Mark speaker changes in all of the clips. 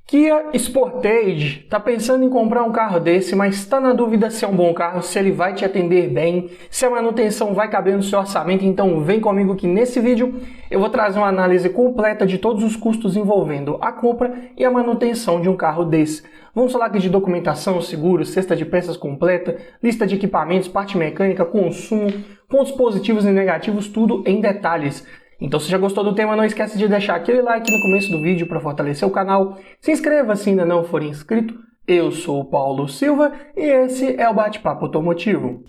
Speaker 1: Kia Sportage, está pensando em comprar um carro desse, mas está na dúvida se é um bom carro, se ele vai te atender bem, se a manutenção vai caber no seu orçamento. Então vem comigo que nesse vídeo eu vou trazer uma análise completa de todos os custos envolvendo a compra e a manutenção de um carro desse. Vamos falar aqui de documentação, seguro, cesta de peças completa, lista de equipamentos, parte mecânica, consumo, pontos positivos e negativos, tudo em detalhes. Então, se já gostou do tema, não esquece de deixar aquele like no começo do vídeo para fortalecer o canal. Se inscreva se ainda não for inscrito. Eu sou o Paulo Silva e esse é o Bate-Papo Automotivo.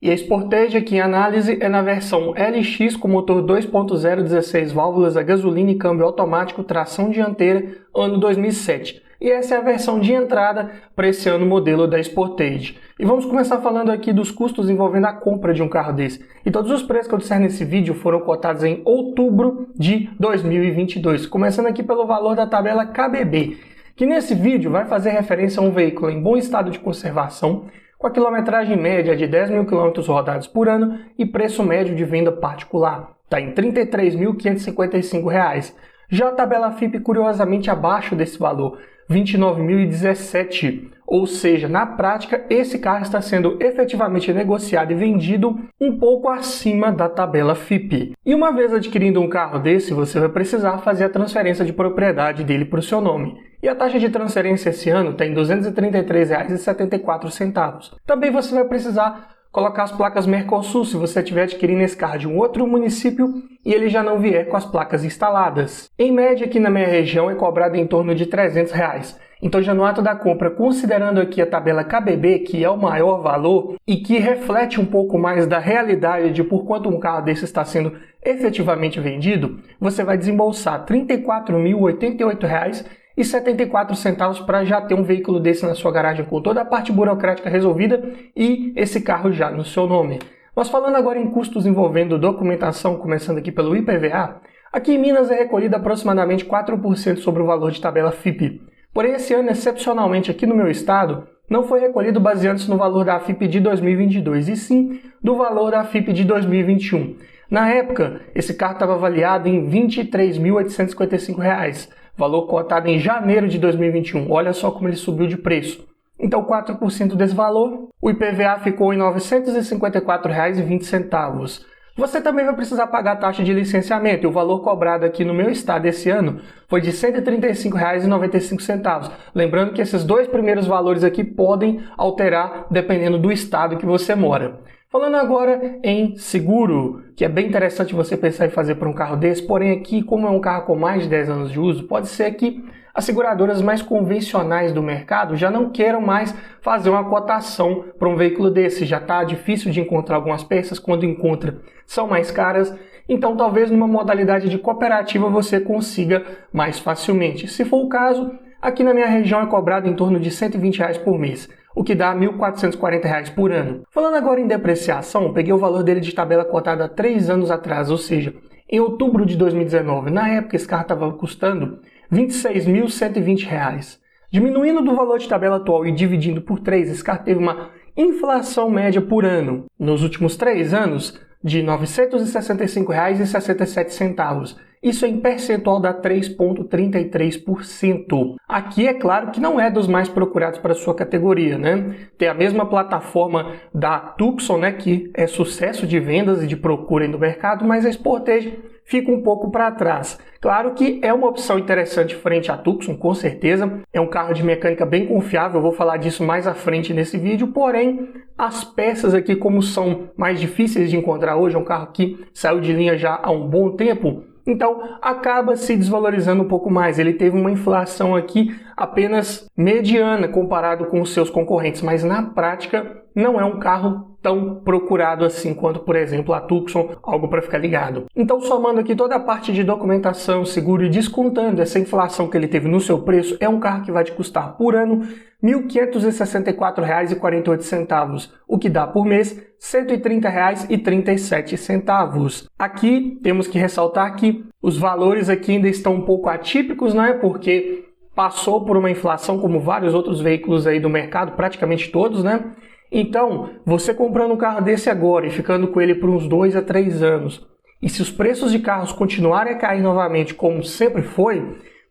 Speaker 1: E a Sportage aqui em análise é na versão LX com motor 2.0, 16 válvulas a gasolina e câmbio automático, tração dianteira, ano 2007. E essa é a versão de entrada para esse ano modelo da Sportage. E vamos começar falando aqui dos custos envolvendo a compra de um carro desse. E todos os preços que eu disser nesse vídeo foram cotados em outubro de 2022. Começando aqui pelo valor da tabela KBB, que nesse vídeo vai fazer referência a um veículo em bom estado de conservação, com a quilometragem média de 10 mil quilômetros rodados por ano e preço médio de venda particular. Está em R$ 33.555. Já a tabela FIPE, curiosamente, abaixo desse valor, R$ 29.017, ou seja, na prática, esse carro está sendo efetivamente negociado e vendido um pouco acima da tabela FIPE. E uma vez adquirindo um carro desse, você vai precisar fazer a transferência de propriedade dele para o seu nome. E a taxa de transferência esse ano está em R$ 233,74. Também você vai precisar colocar as placas Mercosul se você estiver adquirindo esse carro de um outro município e ele já não vier com as placas instaladas. Em média, aqui na minha região é cobrado em torno de R$ 300. Então, já no ato da compra, considerando aqui a tabela KBB, que é o maior valor e que reflete um pouco mais da realidade de por quanto um carro desse está sendo efetivamente vendido, você vai desembolsar R$ 34.088,74 para já ter um veículo desse na sua garagem com toda a parte burocrática resolvida e esse carro já no seu nome. Mas falando agora em custos envolvendo documentação, começando aqui pelo IPVA, aqui em Minas é recolhido aproximadamente 4% sobre o valor de tabela FIPE. Porém, esse ano, excepcionalmente aqui no meu estado, não foi recolhido baseando-se no valor da FIPE de 2022, e sim do valor da FIPE de 2021. Na época, esse carro estava avaliado em R$ 23.855, valor cotado em janeiro de 2021. Olha só como ele subiu de preço. Então, 4% desse valor, o IPVA ficou em R$ 954,20. Você também vai precisar pagar a taxa de licenciamento, e o valor cobrado aqui no meu estado esse ano foi de R$ 135,95. Lembrando que esses dois primeiros valores aqui podem alterar dependendo do estado que você mora. Falando agora em seguro, que é bem interessante você pensar em fazer para um carro desse, porém aqui, como é um carro com mais de 10 anos de uso, pode ser que as seguradoras mais convencionais do mercado já não queiram mais fazer uma cotação para um veículo desse. Já está difícil de encontrar algumas peças, quando encontra são mais caras. Então talvez numa modalidade de cooperativa você consiga mais facilmente. Se for o caso, aqui na minha região é cobrado em torno de R$ 120 por mês, o que dá R$ 1.440 por ano. Falando agora em depreciação, peguei o valor dele de tabela cotada há 3 anos atrás, ou seja, em outubro de 2019. Na época esse carro estava custando R$ 26.120. Diminuindo do valor de tabela atual e dividindo por 3, esse carro teve uma inflação média por ano, nos últimos 3 anos, de R$ 965,67. Isso em percentual dá 3,33%. Aqui é claro que não é dos mais procurados para a sua categoria, né? Tem a mesma plataforma da Tucson, né, que é sucesso de vendas e de procura no mercado, mas a Sportage fica um pouco para trás. Claro que é uma opção interessante frente à Tucson, com certeza. É um carro de mecânica bem confiável, eu vou falar disso mais à frente nesse vídeo, porém as peças aqui, como são mais difíceis de encontrar hoje, é um carro que saiu de linha já há um bom tempo, então acaba se desvalorizando um pouco mais. Ele teve uma inflação aqui apenas mediana comparado com os seus concorrentes, mas na prática não é um carro tão procurado assim quanto, por exemplo, a Tucson, algo para ficar ligado. Então, somando aqui toda a parte de documentação, seguro e descontando essa inflação que ele teve no seu preço, é um carro que vai te custar por ano R$ 1.564,48, o que dá por mês R$ 130,37. Aqui temos que ressaltar que os valores aqui ainda estão um pouco atípicos, né? Porque passou por uma inflação como vários outros veículos aí do mercado, praticamente todos, né? Então, você comprando um carro desse agora e ficando com ele por uns 2 a 3 anos, e se os preços de carros continuarem a cair novamente como sempre foi,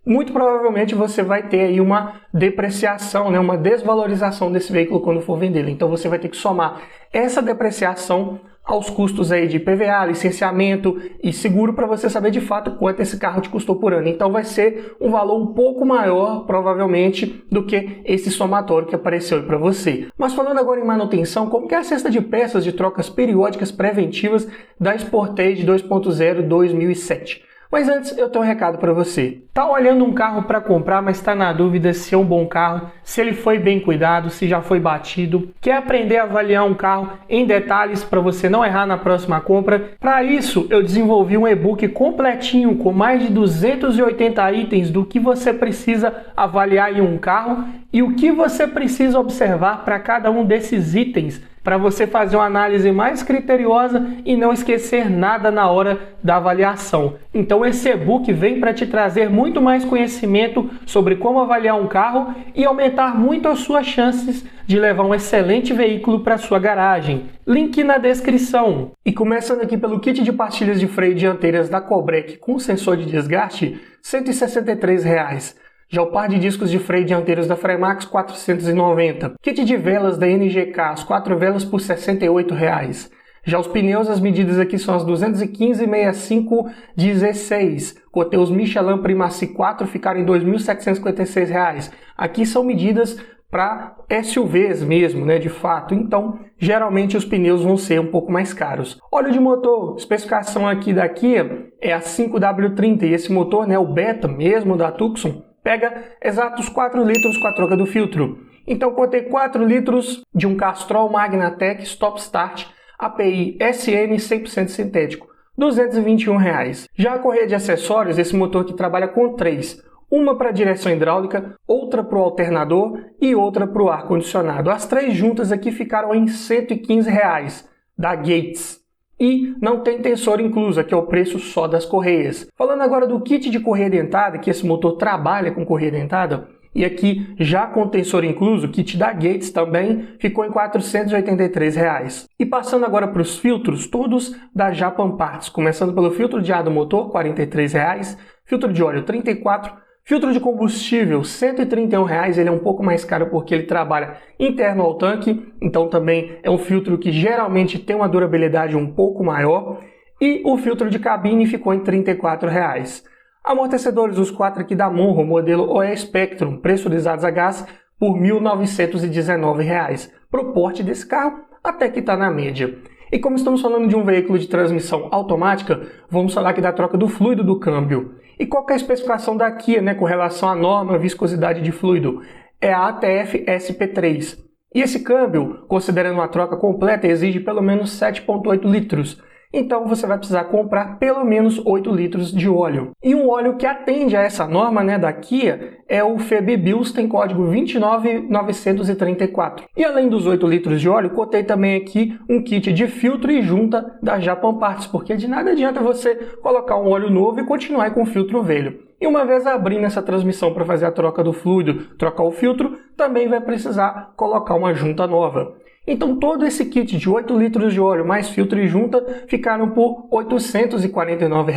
Speaker 1: muito provavelmente você vai ter aí uma depreciação, né, uma desvalorização desse veículo quando for vendê-lo. Então você vai ter que somar essa depreciação aos custos aí de PVA, licenciamento e seguro para você saber de fato quanto esse carro te custou por ano. Então vai ser um valor um pouco maior, provavelmente, do que esse somatório que apareceu aí para você. Mas falando agora em manutenção, como que é a cesta de peças de trocas periódicas preventivas da Sportage 2.0 2007? Mas antes, eu tenho um recado para você. Tá olhando um carro para comprar, mas está na dúvida se é um bom carro, se ele foi bem cuidado, se já foi batido. Quer aprender a avaliar um carro em detalhes para você não errar na próxima compra? Para isso, eu desenvolvi um e-book completinho com mais de 280 itens do que você precisa avaliar em um carro e o que você precisa observar para cada um desses itens, para você fazer uma análise mais criteriosa e não esquecer nada na hora da avaliação. Então esse e-book vem para te trazer muito mais conhecimento sobre como avaliar um carro e aumentar muito as suas chances de levar um excelente veículo para sua garagem. Link na descrição. E começando aqui pelo kit de pastilhas de freio dianteiras da Cobrec com sensor de desgaste, R$ 163. Já o par de discos de freio dianteiros da Fremax, R$ 490. Kit de velas da NGK, as 4 velas por R$ 68. Já os pneus, as medidas aqui são as 215/65/16. Cotei os Michelin Primacy 4, ficaram em R$ 2.756. Aqui são medidas para SUVs mesmo, né, de fato. Então, geralmente os pneus vão ser um pouco mais caros. Óleo de motor, especificação aqui da Kia é a 5W30 e esse motor, né, o Beta mesmo da Tucson, pega exatos 4 litros com a troca do filtro. Então, cotei 4 litros de um Castrol Magnatec Stop Start API SN 100% sintético, R$ 221. Já a correia de acessórios, esse motor que trabalha com 3. Uma para a direção hidráulica, outra para o alternador e outra para o ar-condicionado. As 3 juntas aqui ficaram em R$ 115, da Gates. E não tem tensor incluso, que é o preço só das correias. Falando agora do kit de correia dentada, que esse motor trabalha com correia dentada, e aqui já com tensor incluso, o kit da Gates também ficou em R$ 483. E passando agora para os filtros, todos da Japan Parts, começando pelo filtro de ar do motor, R$ 43, filtro de óleo R$ 34, filtro de combustível R$ 131, ele é um pouco mais caro porque ele trabalha interno ao tanque, então também é um filtro que geralmente tem uma durabilidade um pouco maior, e o filtro de cabine ficou em R$ 34. Amortecedores, os 4 aqui da Monro, modelo OE Spectrum, pressurizados a gás por R$ 1.919. Pro porte desse carro, até que está na média. E como estamos falando de um veículo de transmissão automática, vamos falar aqui da troca do fluido do câmbio. E qual que é a especificação da Kia, né, com relação à norma viscosidade de fluido? É a ATF SP3. E esse câmbio, considerando uma troca completa, exige pelo menos 7,8 litros. Então você vai precisar comprar pelo menos 8 litros de óleo. E um óleo que atende a essa norma, né, da Kia é o FebiBios, tem código 29934. E além dos 8 litros de óleo, cotei também aqui um kit de filtro e junta da Japan Parts, porque de nada adianta você colocar um óleo novo e continuar com o filtro velho. E uma vez abrindo essa transmissão para fazer a troca do fluido, trocar o filtro, também vai precisar colocar uma junta nova. Então todo esse kit de 8 litros de óleo mais filtro e junta ficaram por R$ 849.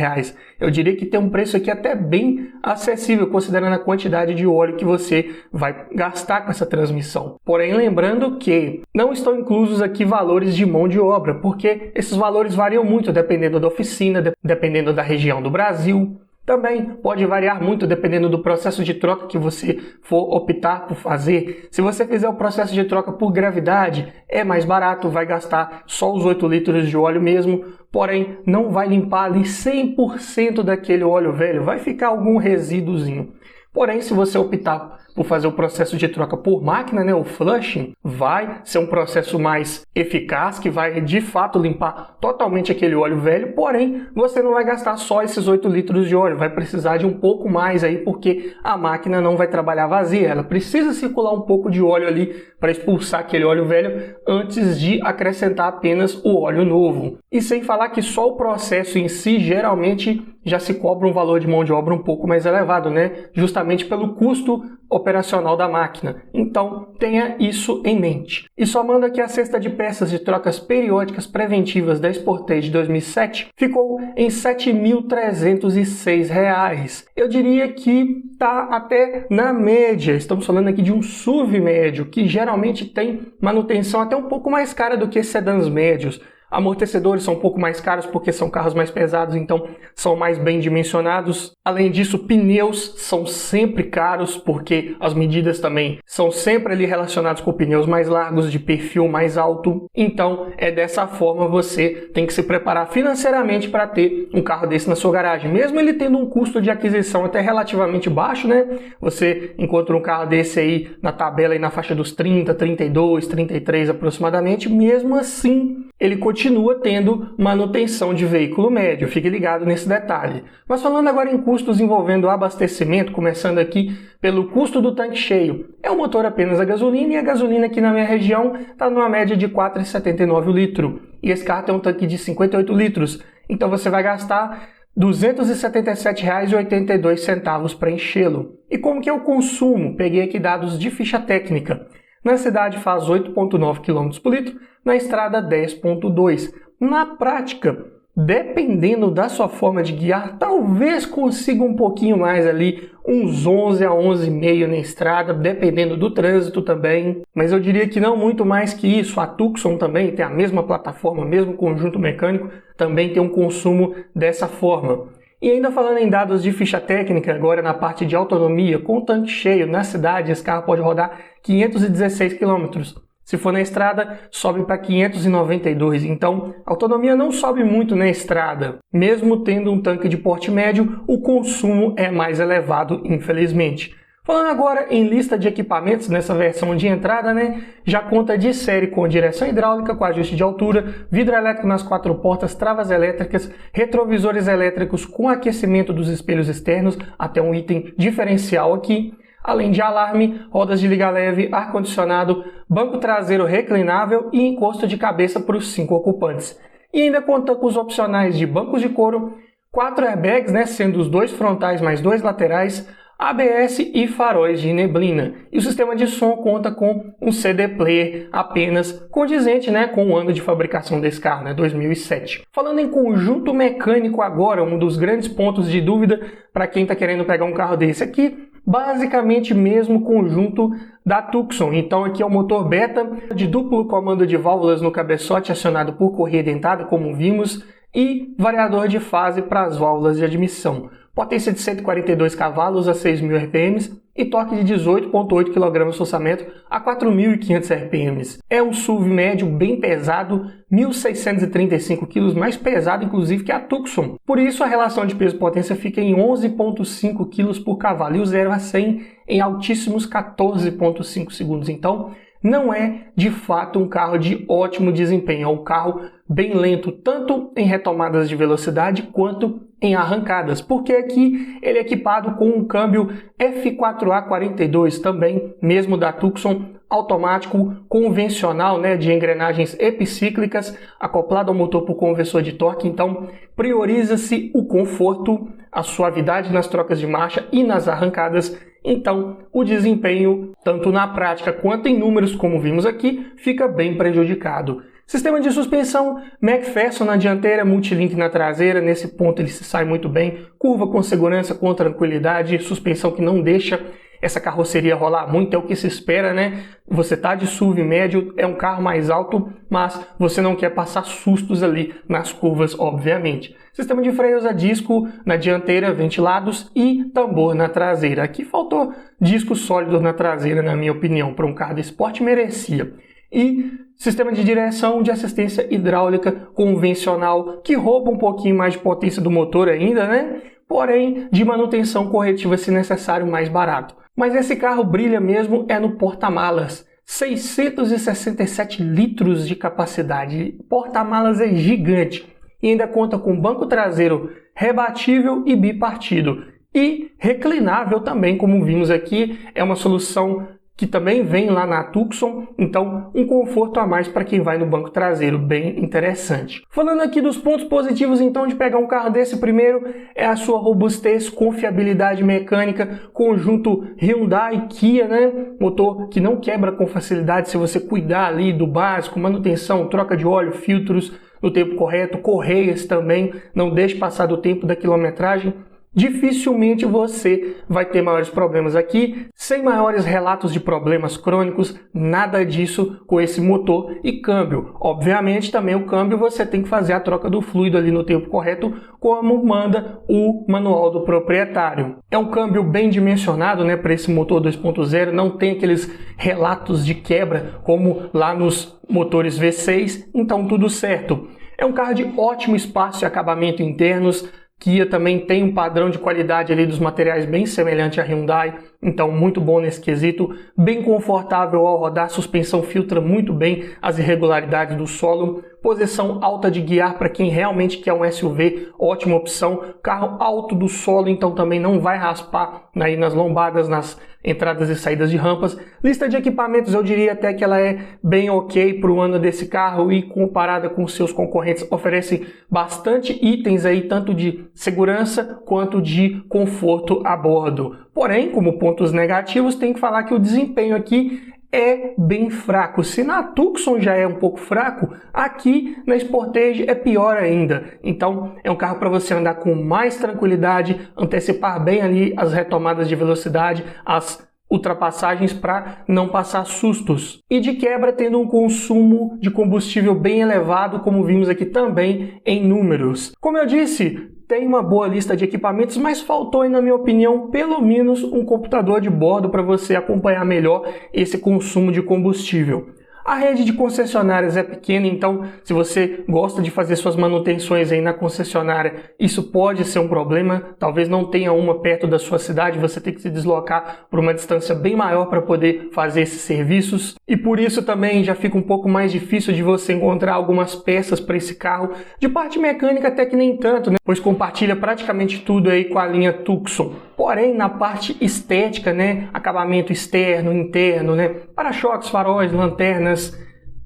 Speaker 1: Eu diria que tem um preço aqui até bem acessível, considerando a quantidade de óleo que você vai gastar com essa transmissão. Porém, lembrando que não estão inclusos aqui valores de mão de obra, porque esses valores variam muito dependendo da oficina, dependendo da região do Brasil. Também pode variar muito dependendo do processo de troca que você for optar por fazer. Se você fizer o processo de troca por gravidade, é mais barato, vai gastar só os 8 litros de óleo mesmo, porém não vai limpar ali 100% daquele óleo velho, vai ficar algum resíduozinho. Porém, se você optar por fazer o processo de troca por máquina, né, o flushing, vai ser um processo mais eficaz, que vai de fato limpar totalmente aquele óleo velho, porém, você não vai gastar só esses 8 litros de óleo, vai precisar de um pouco mais aí, porque a máquina não vai trabalhar vazia, ela precisa circular um pouco de óleo ali para expulsar aquele óleo velho antes de acrescentar apenas o óleo novo. E sem falar que só o processo em si geralmente já se cobra um valor de mão de obra um pouco mais elevado, né? Justamente pelo custo operacional da máquina. Então, tenha isso em mente. E somando aqui a cesta de peças de trocas periódicas preventivas da Sportage 2007, ficou em R$ 7.306. Eu diria que está até na média. Estamos falando aqui de um SUV médio, que geralmente tem manutenção até um pouco mais cara do que sedãs médios. Amortecedores são um pouco mais caros porque são carros mais pesados, então são mais bem dimensionados. Além disso, pneus são sempre caros porque as medidas também são sempre ali relacionadas com pneus mais largos, de perfil mais alto. Então é dessa forma você tem que se preparar financeiramente para ter um carro desse na sua garagem. Mesmo ele tendo um custo de aquisição até relativamente baixo, né? Você encontra um carro desse aí na tabela aí na faixa dos 30, 32, 33 aproximadamente. Mesmo assim, ele continua tendo manutenção de veículo médio, fique ligado nesse detalhe. Mas falando agora em custos envolvendo abastecimento, começando aqui pelo custo do tanque cheio. É um motor apenas a gasolina e a gasolina aqui na minha região está numa média de R$ 4,79 o litro. E esse carro tem um tanque de 58 litros, então você vai gastar R$ 277,82 para enchê-lo. E como que é o consumo? Peguei aqui dados de ficha técnica. Na cidade faz 8,9 km por litro, na estrada 10,2. Na prática, dependendo da sua forma de guiar, talvez consiga um pouquinho mais ali, uns 11 a 11,5 na estrada, dependendo do trânsito também. Mas eu diria que não muito mais que isso. A Tucson também tem a mesma plataforma, mesmo conjunto mecânico, também tem um consumo dessa forma. E ainda falando em dados de ficha técnica, agora na parte de autonomia, com o tanque cheio na cidade, esse carro pode rodar 516 km. Se for na estrada, sobe para 592. Então, a autonomia não sobe muito na estrada. Mesmo tendo um tanque de porte médio, o consumo é mais elevado, infelizmente. Falando agora em lista de equipamentos, nessa versão de entrada, né, já conta de série com direção hidráulica, com ajuste de altura, vidro elétrico nas 4 portas, travas elétricas, retrovisores elétricos com aquecimento dos espelhos externos, até um item diferencial aqui, além de alarme, rodas de liga leve, ar-condicionado, banco traseiro reclinável e encosto de cabeça para os 5 ocupantes. E ainda conta com os opcionais de bancos de couro, 4 airbags, né, sendo os 2 frontais mais 2 laterais, ABS e faróis de neblina. E o sistema de som conta com um CD player apenas condizente, né, com o ano de fabricação desse carro, né, 2007. Falando em conjunto mecânico agora, um dos grandes pontos de dúvida para quem está querendo pegar um carro desse aqui, basicamente mesmo conjunto da Tucson. Então aqui é o motor beta de duplo comando de válvulas no cabeçote acionado por correia dentada, como vimos, e variador de fase para as válvulas de admissão. Potência de 142 cavalos a 6.000 RPM e torque de 18,8 kgfm a 4.500 RPM. É um SUV médio bem pesado, 1.635 kg, mais pesado inclusive que a Tucson. Por isso a relação de peso-potência fica em 11,5 kg por cavalo e o 0 a 100 em altíssimos 14,5 segundos. Então, não é de fato um carro de ótimo desempenho, é um carro bem lento, tanto em retomadas de velocidade quanto em arrancadas, porque aqui ele é equipado com um câmbio F4A42 também, mesmo da Tucson, automático, convencional, né, de engrenagens epicíclicas, acoplado ao motor por conversor de torque. Então prioriza-se o conforto, a suavidade nas trocas de marcha e nas arrancadas. Então o desempenho, tanto na prática quanto em números, como vimos aqui, fica bem prejudicado. Sistema de suspensão McPherson na dianteira, multilink na traseira, nesse ponto ele se sai muito bem, curva com segurança, com tranquilidade, suspensão que não deixa essa carroceria rolar muito, é o que se espera, né? Você tá de SUV médio, é um carro mais alto, mas você não quer passar sustos ali nas curvas, obviamente. Sistema de freios a disco na dianteira, ventilados e tambor na traseira. Aqui faltou disco sólido na traseira, na minha opinião, para um carro de esporte merecia. E sistema de direção de assistência hidráulica convencional, que rouba um pouquinho mais de potência do motor ainda, né? Porém, de manutenção corretiva se necessário, mais barato. Mas esse carro brilha mesmo é no porta-malas. 667 litros de capacidade. Porta-malas é gigante. E ainda conta com banco traseiro rebatível e bipartido. E reclinável também, como vimos aqui, é uma solução que também vem lá na Tucson, então um conforto a mais para quem vai no banco traseiro, bem interessante. Falando aqui dos pontos positivos então de pegar um carro desse, primeiro é a sua robustez, confiabilidade mecânica, conjunto Hyundai Kia, né? Motor que não quebra com facilidade se você cuidar ali do básico, manutenção, troca de óleo, filtros no tempo correto, correias também, não deixe passar do tempo da quilometragem. Dificilmente você vai ter maiores problemas aqui, sem maiores relatos de problemas crônicos, nada disso com esse motor e câmbio. Obviamente também o câmbio você tem que fazer a troca do fluido ali no tempo correto, como manda o manual do proprietário. É um câmbio bem dimensionado, né, para esse motor 2.0, não tem aqueles relatos de quebra como lá nos motores V6, então tudo certo. É um carro de ótimo espaço e acabamento internos. Kia também tem um padrão de qualidade ali dos materiais bem semelhante à Hyundai, então muito bom nesse quesito, bem confortável ao rodar, suspensão filtra muito bem as irregularidades do solo, posição alta de guiar para quem realmente quer um SUV, ótima opção, carro alto do solo, então também não vai raspar aí nas lombadas, nas entradas e saídas de rampas. Lista de equipamentos eu diria até que ela é bem ok para o ano desse carro e comparada com seus concorrentes oferece bastante itens aí, tanto de segurança quanto de conforto a bordo. Porém, como pontos negativos, tem que falar que o desempenho aqui é bem fraco. Se na Tucson já é um pouco fraco, aqui na Sportage é pior ainda. Então é um carro para você andar com mais tranquilidade, antecipar bem ali as retomadas de velocidade, as ultrapassagens para não passar sustos. E de quebra tendo um consumo de combustível bem elevado, como vimos aqui também em números. Como eu disse, tem uma boa lista de equipamentos, mas faltou, na minha opinião, pelo menos um computador de bordo para você acompanhar melhor esse consumo de combustível. A rede de concessionárias é pequena, então se você gosta de fazer suas manutenções aí na concessionária, isso pode ser um problema. Talvez não tenha uma perto da sua cidade, você tem que se deslocar por uma distância bem maior para poder fazer esses serviços. E por isso também já fica um pouco mais difícil de você encontrar algumas peças para esse carro. De parte mecânica até que nem tanto, né? Pois compartilha praticamente tudo aí com a linha Tucson. Porém, na parte estética, né, acabamento externo, interno, né, para-choques, faróis, lanternas,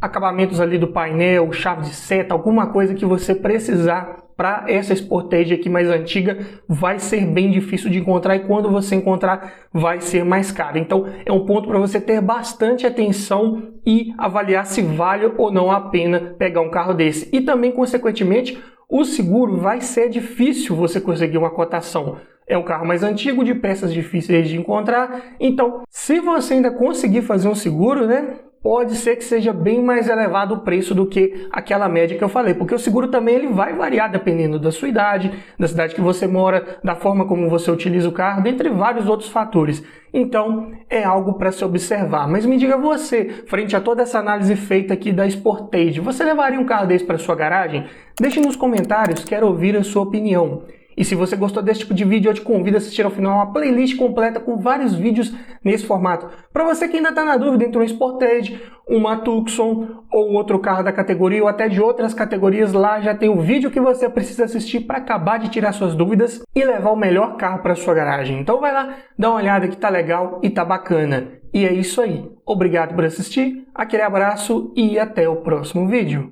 Speaker 1: acabamentos ali do painel, chave de seta, alguma coisa que você precisar para essa Sportage aqui mais antiga, vai ser bem difícil de encontrar e quando você encontrar vai ser mais caro. Então é um ponto para você ter bastante atenção e avaliar se vale ou não a pena pegar um carro desse. E também, consequentemente, o seguro vai ser difícil você conseguir uma cotação. É um carro mais antigo, de peças difíceis de encontrar, então se você ainda conseguir fazer um seguro, né, pode ser que seja bem mais elevado o preço do que aquela média que eu falei, porque o seguro também ele vai variar dependendo da sua idade, da cidade que você mora, da forma como você utiliza o carro, dentre vários outros fatores. Então é algo para se observar. Mas me diga você, frente a toda essa análise feita aqui da Sportage, você levaria um carro desse para sua garagem? Deixe nos comentários, quero ouvir a sua opinião. E se você gostou desse tipo de vídeo, eu te convido a assistir ao final uma playlist completa com vários vídeos nesse formato. Para você que ainda está na dúvida entre um Sportage, uma Tucson ou outro carro da categoria ou até de outras categorias, lá já tem o vídeo que você precisa assistir para acabar de tirar suas dúvidas e levar o melhor carro para sua garagem. Então vai lá, dá uma olhada que tá legal e tá bacana. E é isso aí. Obrigado por assistir, aquele abraço e até o próximo vídeo.